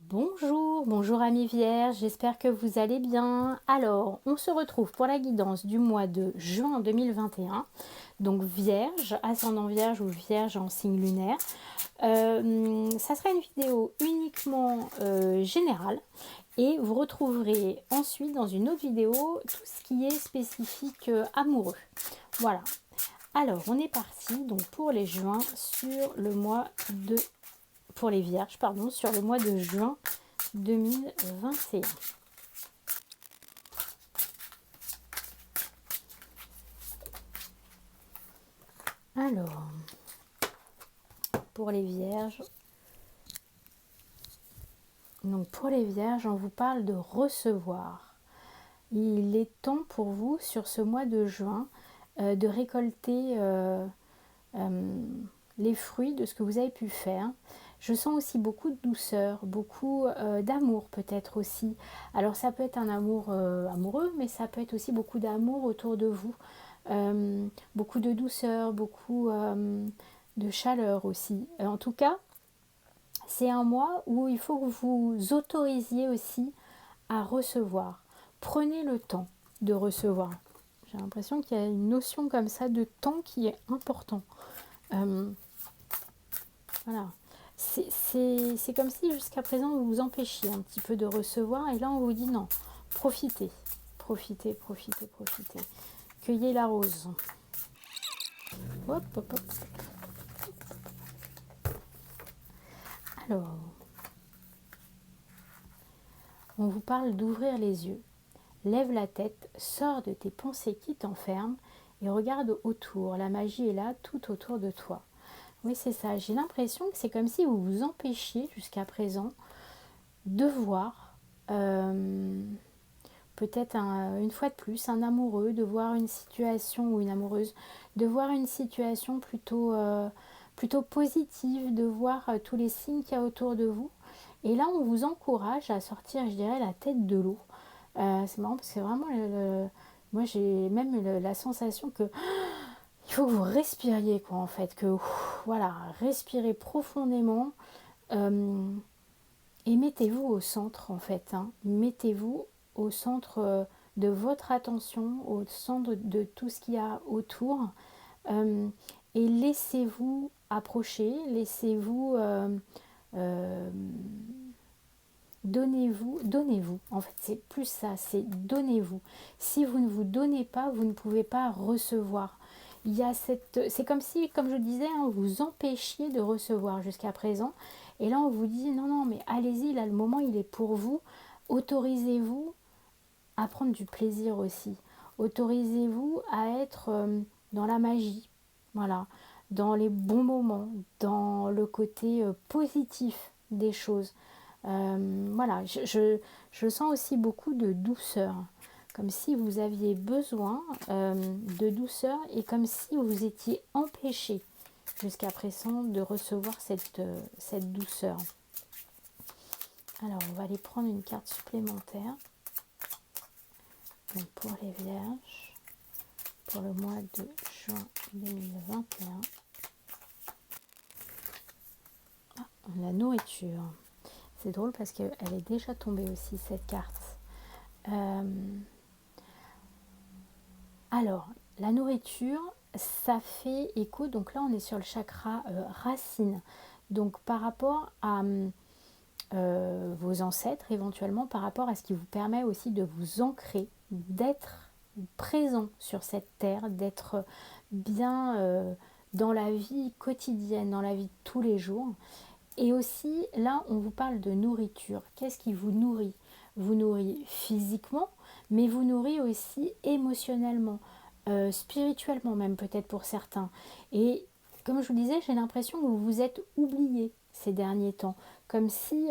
Bonjour amis vierges, j'espère que vous allez bien. Alors, on se retrouve pour la guidance du mois de juin 2021. Donc vierge, ascendant vierge ou vierge en signe lunaire. Ça sera une vidéo uniquement générale. Et vous retrouverez ensuite dans une autre vidéo tout ce qui est spécifique amoureux. Voilà. Alors, on est parti donc pour les juin sur le mois de... Pour les vierges, pardon, sur le mois de juin 2021. Alors, pour les vierges, donc pour les vierges, on vous parle de recevoir. Il est temps pour vous, sur ce mois de juin, de récolter les fruits de ce que vous avez pu faire. Je sens aussi beaucoup de douceur, beaucoup d'amour peut-être aussi. Alors ça peut être un amour amoureux, mais ça peut être aussi beaucoup d'amour autour de vous. Beaucoup de douceur, beaucoup de chaleur aussi. En tout cas, c'est un mois où il faut que vous autorisiez aussi à recevoir. Prenez le temps de recevoir. J'ai l'impression qu'il y a une notion comme ça de temps qui est important. Voilà. C'est comme si jusqu'à présent vous vous empêchiez un petit peu de recevoir et là on vous dit non, profitez, profitez, profitez, profitez. Cueillez la rose. Hop, hop, hop. Alors, on vous parle d'ouvrir les yeux. Lève la tête, sors de tes pensées qui t'enferment et regarde autour. La magie est là, tout autour de toi. Oui, c'est ça. J'ai l'impression que c'est comme si vous vous empêchiez jusqu'à présent de voir, peut-être une fois de plus, un amoureux, de voir une situation ou une amoureuse, de voir une situation plutôt positive, de voir tous les signes qu'il y a autour de vous. Et là, on vous encourage à sortir, je dirais, la tête de l'eau. C'est marrant parce que vraiment, moi j'ai même la sensation que il faut que vous respiriez, quoi, en fait, que voilà, respirez profondément et mettez-vous au centre, en fait, hein. Mettez-vous au centre de votre attention, au centre de tout ce qu'il y a autour, euh, et laissez-vous approcher, laissez-vous donnez-vous. En fait, c'est plus ça, c'est donnez-vous. Si vous ne vous donnez pas, vous ne pouvez pas recevoir. Il y a c'est comme si, comme je disais, hein, vous empêchiez de recevoir jusqu'à présent. Et là, on vous dit non, non, mais allez-y, là, le moment, il est pour vous. Autorisez-vous à prendre du plaisir aussi. Autorisez-vous à être dans la magie, voilà, dans les bons moments, dans le côté positif des choses. Voilà, je sens aussi beaucoup de douceur, comme si vous aviez besoin de douceur et comme si vous étiez empêché jusqu'à présent de recevoir cette douceur. Alors, on va aller prendre une carte supplémentaire. Donc, pour les vierges, pour le mois de juin 2021. Ah, la nourriture. C'est drôle parce qu'elle est déjà tombée aussi, cette carte. Alors, la nourriture, ça fait écho. Donc là, on est sur le chakra racine. Donc, par rapport à vos ancêtres, éventuellement, par rapport à ce qui vous permet aussi de vous ancrer, d'être présent sur cette terre, d'être bien dans la vie quotidienne, dans la vie de tous les jours. Et aussi, là, on vous parle de nourriture. Qu'est-ce qui vous nourrit? Vous nourrit physiquement, mais vous nourrit aussi émotionnellement, spirituellement même peut-être pour certains. Et comme je vous disais, j'ai l'impression que vous vous êtes oublié ces derniers temps, comme si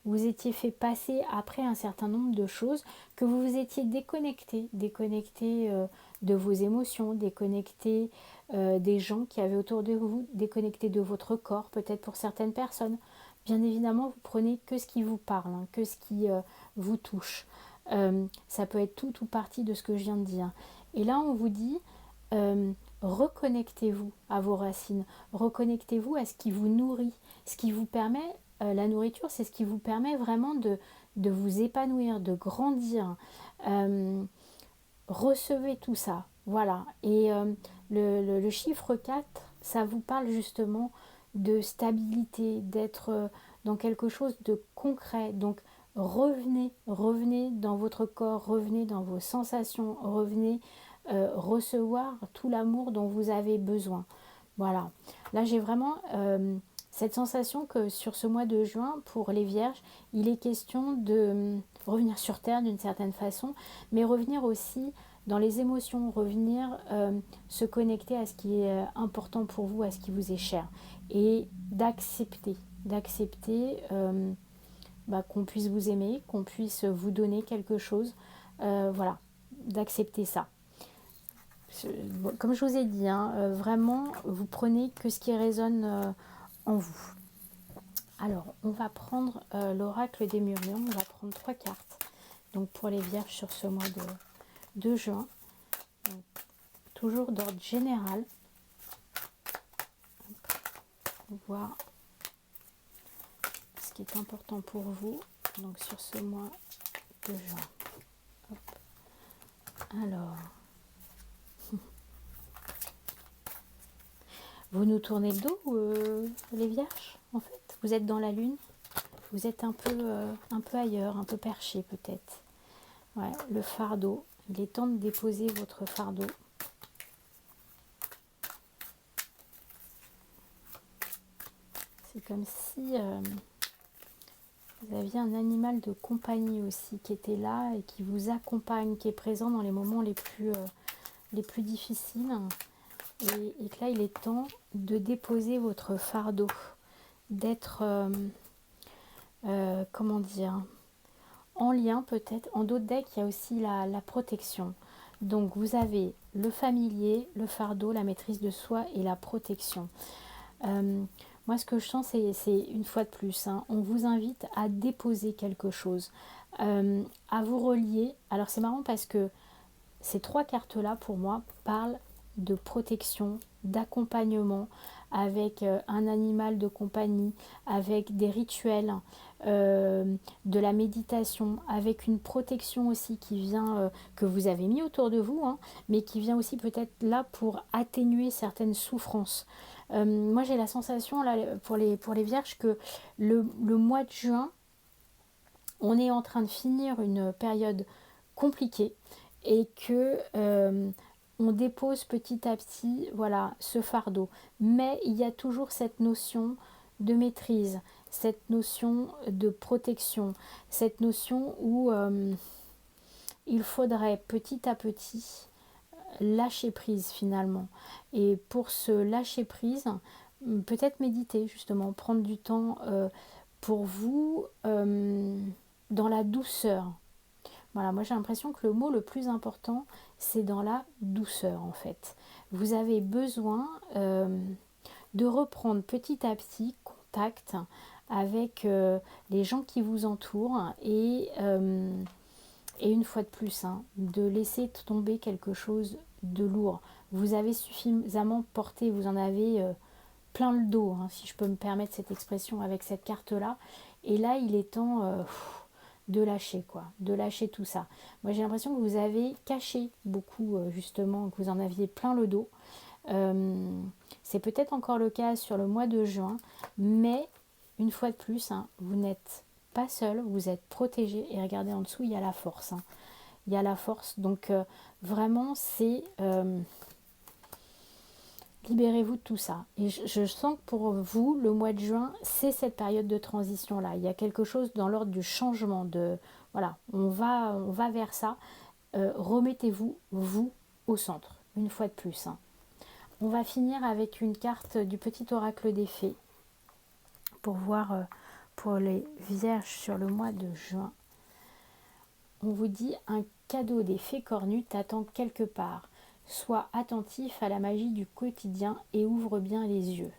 vous étiez fait passer après un certain nombre de choses, que vous vous étiez déconnecté de vos émotions, déconnecté des gens qui avaient autour de vous, déconnecté de votre corps, peut-être pour certaines personnes. Bien évidemment, vous prenez que ce qui vous parle, hein, que ce qui vous touche. Ça peut être tout ou partie de ce que je viens de dire. Et là, on vous dit, reconnectez-vous à vos racines, reconnectez-vous à ce qui vous nourrit, ce qui vous permet, la nourriture, c'est ce qui vous permet vraiment de vous épanouir, de grandir. Recevez tout ça, voilà. Et le chiffre 4, ça vous parle justement de stabilité, d'être dans quelque chose de concret. Donc revenez dans votre corps, revenez dans vos sensations, revenez recevoir tout l'amour dont vous avez besoin. Voilà. Là, j'ai vraiment cette sensation que sur ce mois de juin, pour les vierges, il est question de revenir sur Terre d'une certaine façon, mais revenir aussi dans les émotions, revenir se connecter à ce qui est important pour vous, à ce qui vous est cher, et d'accepter qu'on puisse vous aimer, qu'on puisse vous donner quelque chose, voilà, d'accepter ça. Comme je vous ai dit, vraiment, vous prenez que ce qui résonne en vous. Alors, on va prendre l'oracle des murmures, on va prendre 3 cartes, donc pour les vierges sur ce mois de juin. Donc, toujours d'ordre général, pour voir ce qui est important pour vous, donc sur ce mois de juin. Hop. Alors, vous nous tournez le dos, les vierges, en fait. Vous êtes dans la lune, vous êtes un peu ailleurs, un peu perché peut-être. Ouais, le fardeau, il est temps de déposer votre fardeau. C'est comme si vous aviez un animal de compagnie aussi qui était là et qui vous accompagne, qui est présent dans les moments les plus difficiles. Et que là, il est temps de déposer votre fardeau, d'être, comment dire, en lien peut-être. En d'autres decks, il y a aussi la protection. Donc, vous avez le familier, le fardeau, la maîtrise de soi et la protection. Moi, ce que je sens, c'est une fois de plus, on vous invite à déposer quelque chose, à vous relier. Alors, c'est marrant parce que ces 3 cartes-là, pour moi, parlent de protection, d'accompagnement avec un animal de compagnie, avec des rituels, de la méditation, avec une protection aussi qui vient, que vous avez mis autour de vous, mais qui vient aussi peut-être là pour atténuer certaines souffrances. Moi j'ai la sensation là, pour les vierges que le mois de juin, on est en train de finir une période compliquée et que on dépose petit à petit, voilà, ce fardeau. Mais il y a toujours cette notion de maîtrise, cette notion de protection, cette notion où il faudrait petit à petit lâcher prise finalement. Et pour ce lâcher prise, peut-être méditer justement, prendre du temps pour vous dans la douceur. Voilà, moi j'ai l'impression que le mot le plus important, c'est dans la douceur en fait. Vous avez besoin de reprendre petit à petit contact avec les gens qui vous entourent et une fois de plus, de laisser tomber quelque chose de lourd. Vous avez suffisamment porté, vous en avez plein le dos, si je peux me permettre cette expression avec cette carte-là. Et là, il est temps de lâcher, quoi, de lâcher tout ça. Moi, j'ai l'impression que vous avez caché beaucoup, justement, que vous en aviez plein le dos. C'est peut-être encore le cas sur le mois de juin, mais une fois de plus, vous n'êtes pas seul, vous êtes protégé. Et regardez en dessous, il y a la force. Il y a la force. Donc, vraiment, c'est... libérez-vous de tout ça. Et je sens que pour vous, le mois de juin, c'est cette période de transition-là. Il y a quelque chose dans l'ordre du changement. Voilà, on va vers ça. Remettez-vous, vous, au centre, une fois de plus. On va finir avec une carte du petit oracle des fées pour voir pour les vierges sur le mois de juin. On vous dit un cadeau des fées cornues t'attend quelque part. Sois attentif à la magie du quotidien et ouvre bien les yeux.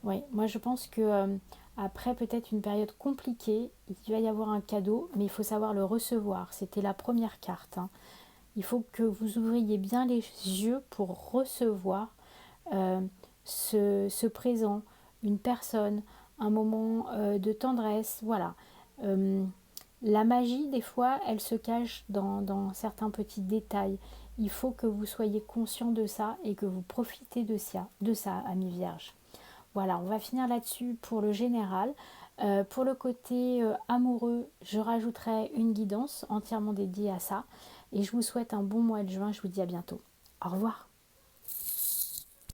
Oui, moi je pense que après peut-être une période compliquée, il va y avoir un cadeau, mais il faut savoir le recevoir. C'était la première carte. Il faut que vous ouvriez bien les yeux pour recevoir ce présent, une personne, un moment de tendresse, voilà. La magie, des fois, elle se cache dans certains petits détails. Il faut que vous soyez conscient de ça et que vous profitez de ça, amis vierges. Voilà, on va finir là-dessus pour le général. Pour le côté amoureux, je rajouterai une guidance entièrement dédiée à ça. Et je vous souhaite un bon mois de juin. Je vous dis à bientôt. Au revoir.